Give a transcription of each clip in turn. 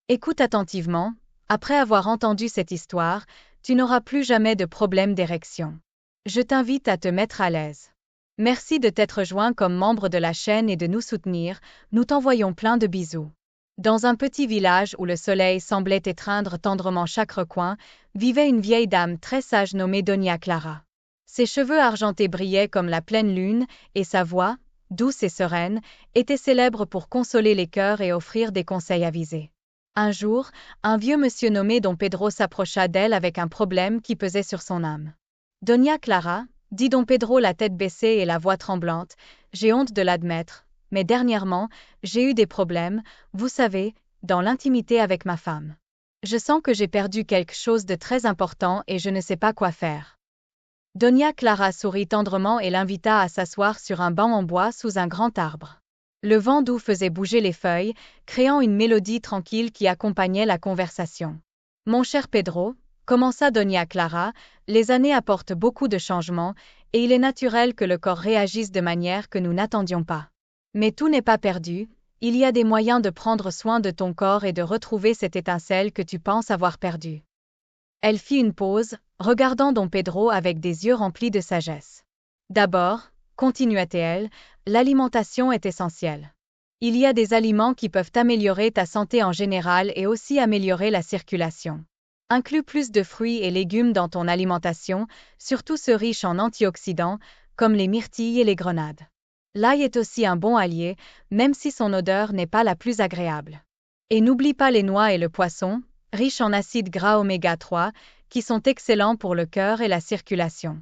Écoute attentivement, après avoir entendu cette histoire, tu n'auras plus jamais de problème d'érection. Je t'invite à te mettre à l'aise. Merci de t'être joint comme membre de la chaîne et de nous soutenir, nous t'envoyons plein de bisous. Dans un petit village où le soleil semblait étreindre tendrement chaque recoin, vivait une vieille dame très sage nommée Doña Clara. Ses cheveux argentés brillaient comme la pleine lune, et sa voix, douce et sereine, était célèbre pour consoler les cœurs et offrir des conseils avisés. Un jour, un vieux monsieur nommé Don Pedro s'approcha d'elle avec un problème qui pesait sur son âme. « Doña Clara », dit Don Pedro la tête baissée et la voix tremblante, « j'ai honte de l'admettre, mais dernièrement, j'ai eu des problèmes, vous savez, dans l'intimité avec ma femme. Je sens que j'ai perdu quelque chose de très important et je ne sais pas quoi faire. » Doña Clara sourit tendrement et l'invita à s'asseoir sur un banc en bois sous un grand arbre. Le vent doux faisait bouger les feuilles, créant une mélodie tranquille qui accompagnait la conversation. « Mon cher Pedro, » commença Doña Clara, « les années apportent beaucoup de changements, et il est naturel que le corps réagisse de manière que nous n'attendions pas. Mais tout n'est pas perdu, il y a des moyens de prendre soin de ton corps et de retrouver cette étincelle que tu penses avoir perdue. » Elle fit une pause, regardant Don Pedro avec des yeux remplis de sagesse. « D'abord, » continua-t-elle, « l'alimentation est essentielle. Il y a des aliments qui peuvent améliorer ta santé en général et aussi améliorer la circulation. Inclus plus de fruits et légumes dans ton alimentation, surtout ceux riches en antioxydants, comme les myrtilles et les grenades. L'ail est aussi un bon allié, même si son odeur n'est pas la plus agréable. Et n'oublie pas les noix et le poisson, riches en acides gras oméga 3, qui sont excellents pour le cœur et la circulation. »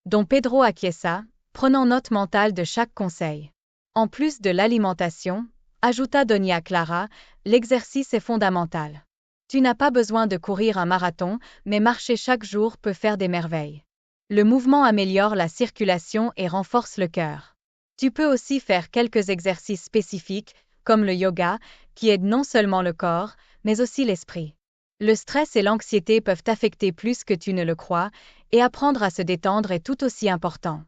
Don Pedro acquiesça, prenant note mentale de chaque conseil. En plus de l'alimentation, ajouta Doña Clara, l'exercice est fondamental. Tu n'as pas besoin de courir un marathon, mais marcher chaque jour peut faire des merveilles. Le mouvement améliore la circulation et renforce le cœur. Tu peux aussi faire quelques exercices spécifiques, comme le yoga, qui aide non seulement le corps, mais aussi l'esprit. Le stress et l'anxiété peuvent t'affecter plus que tu ne le crois, et apprendre à se détendre est tout aussi important.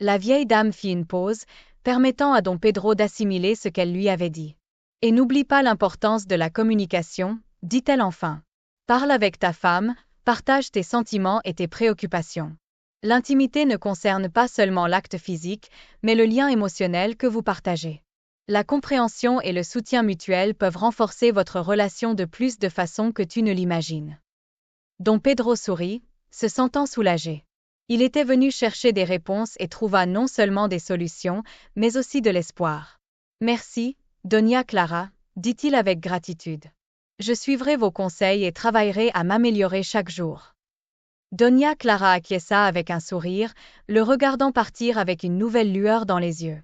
La vieille dame fit une pause, permettant à Don Pedro d'assimiler ce qu'elle lui avait dit. « Et n'oublie pas l'importance de la communication, » dit-elle enfin. « Parle avec ta femme, partage tes sentiments et tes préoccupations. L'intimité ne concerne pas seulement l'acte physique, mais le lien émotionnel que vous partagez. La compréhension et le soutien mutuel peuvent renforcer votre relation de plus de façons que tu ne l'imagines. » Don Pedro sourit, se sentant soulagé. Il était venu chercher des réponses et trouva non seulement des solutions, mais aussi de l'espoir. « Merci, Doña Clara, » dit-il avec gratitude. « Je suivrai vos conseils et travaillerai à m'améliorer chaque jour. » Doña Clara acquiesça avec un sourire, le regardant partir avec une nouvelle lueur dans les yeux.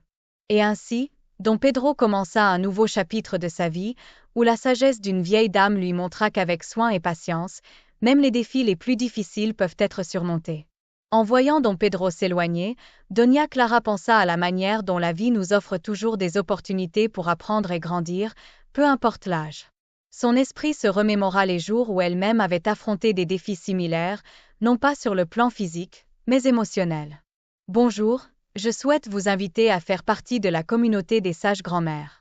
Et ainsi, Don Pedro commença un nouveau chapitre de sa vie, où la sagesse d'une vieille dame lui montra qu'avec soin et patience, même les défis les plus difficiles peuvent être surmontés. En voyant Don Pedro s'éloigner, Doña Clara pensa à la manière dont la vie nous offre toujours des opportunités pour apprendre et grandir, peu importe l'âge. Son esprit se remémora les jours où elle-même avait affronté des défis similaires, non pas sur le plan physique, mais émotionnel. Bonjour, je souhaite vous inviter à faire partie de la communauté des sages grand-mères.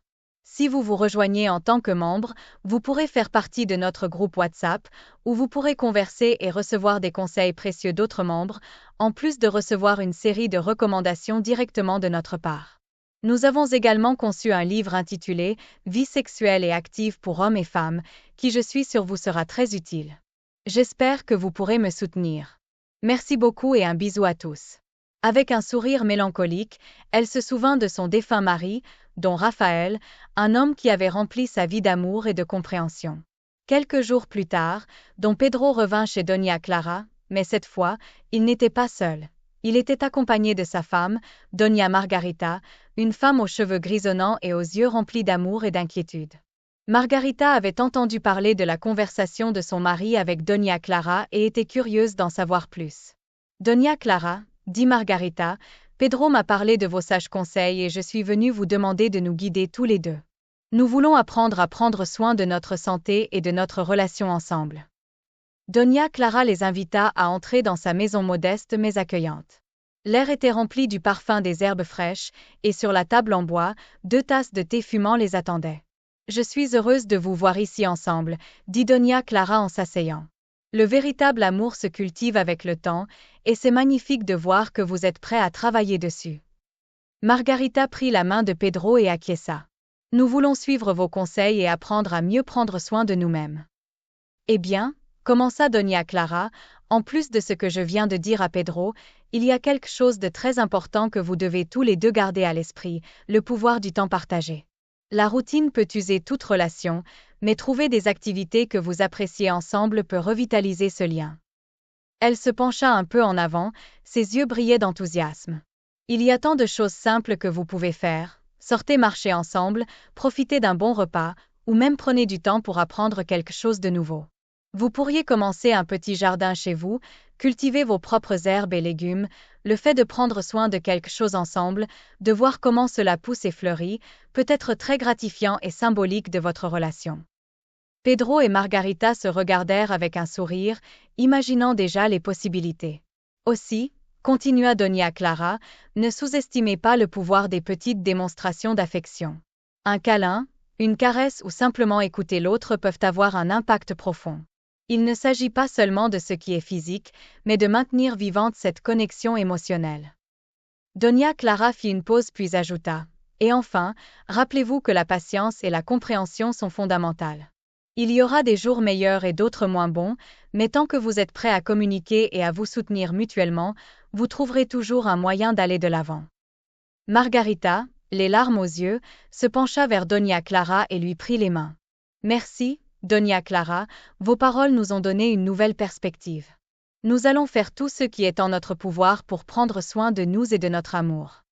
Si vous vous rejoignez en tant que membre, vous pourrez faire partie de notre groupe WhatsApp, où vous pourrez converser et recevoir des conseils précieux d'autres membres, en plus de recevoir une série de recommandations directement de notre part. Nous avons également conçu un livre intitulé « Vie sexuelle et active pour hommes et femmes » qui je suis sûre vous sera très utile. J'espère que vous pourrez me soutenir. Merci beaucoup et un bisou à tous. Avec un sourire mélancolique, elle se souvint de son défunt mari, Don Raphaël, un homme qui avait rempli sa vie d'amour et de compréhension. Quelques jours plus tard, Don Pedro revint chez Doña Clara, mais cette fois, il n'était pas seul. Il était accompagné de sa femme, Doña Margarita, une femme aux cheveux grisonnants et aux yeux remplis d'amour et d'inquiétude. Margarita avait entendu parler de la conversation de son mari avec Doña Clara et était curieuse d'en savoir plus. « Doña Clara, » dit Margarita, « Pedro m'a parlé de vos sages conseils et je suis venue vous demander de nous guider tous les deux. Nous voulons apprendre à prendre soin de notre santé et de notre relation ensemble. » Doña Clara les invita à entrer dans sa maison modeste mais accueillante. L'air était rempli du parfum des herbes fraîches, et sur la table en bois, 2 tasses de thé fumant les attendaient. Je suis heureuse de vous voir ici ensemble, dit Doña Clara en s'asseyant. Le véritable amour se cultive avec le temps, et c'est magnifique de voir que vous êtes prêt à travailler dessus. Margarita prit la main de Pedro et acquiesça. Nous voulons suivre vos conseils et apprendre à mieux prendre soin de nous-mêmes. Eh bien, commença Doña Clara, en plus de ce que je viens de dire à Pedro, il y a quelque chose de très important que vous devez tous les deux garder à l'esprit, le pouvoir du temps partagé. La routine peut user toute relation, mais trouver des activités que vous appréciez ensemble peut revitaliser ce lien. Elle se pencha un peu en avant, ses yeux brillaient d'enthousiasme. Il y a tant de choses simples que vous pouvez faire. Sortez marcher ensemble, profitez d'un bon repas, ou même prenez du temps pour apprendre quelque chose de nouveau. Vous pourriez commencer un petit jardin chez vous, cultiver vos propres herbes et légumes, le fait de prendre soin de quelque chose ensemble, de voir comment cela pousse et fleurit, peut être très gratifiant et symbolique de votre relation. Pedro et Margarita se regardèrent avec un sourire, imaginant déjà les possibilités. Aussi, continua Doña Clara, ne sous-estimez pas le pouvoir des petites démonstrations d'affection. Un câlin, une caresse ou simplement écouter l'autre peuvent avoir un impact profond. Il ne s'agit pas seulement de ce qui est physique, mais de maintenir vivante cette connexion émotionnelle. Doña Clara fit une pause puis ajouta, « Et enfin, rappelez-vous que la patience et la compréhension sont fondamentales. Il y aura des jours meilleurs et d'autres moins bons, mais tant que vous êtes prêts à communiquer et à vous soutenir mutuellement, vous trouverez toujours un moyen d'aller de l'avant. » Margarita, les larmes aux yeux, se pencha vers Doña Clara et lui prit les mains. « Merci, Doña Clara, vos paroles nous ont donné une nouvelle perspective. Nous allons faire tout ce qui est en notre pouvoir pour prendre soin de nous et de notre amour. »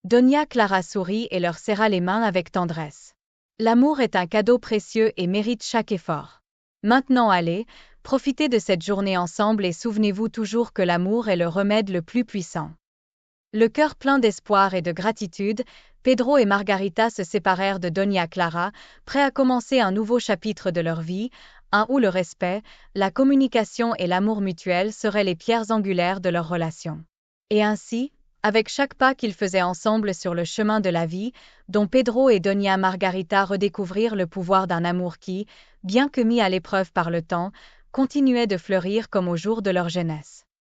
Doña Clara sourit et leur serra les mains avec tendresse. L'amour est un cadeau précieux et mérite chaque effort. Maintenant allez, profitez de cette journée ensemble et souvenez-vous toujours que l'amour est le remède le plus puissant. Le cœur plein d'espoir et de gratitude, Pedro et Margarita se séparèrent de Doña Clara, prêts à commencer un nouveau chapitre de leur vie, un où le respect, la communication et l'amour mutuel seraient les pierres angulaires de leur relation. Et ainsi, avec chaque pas qu'ils faisaient ensemble sur le chemin de la vie, dont Pedro et Doña Margarita redécouvrirent le pouvoir d'un amour qui, bien que mis à l'épreuve par le temps, continuait de fleurir comme au jour de leur jeunesse.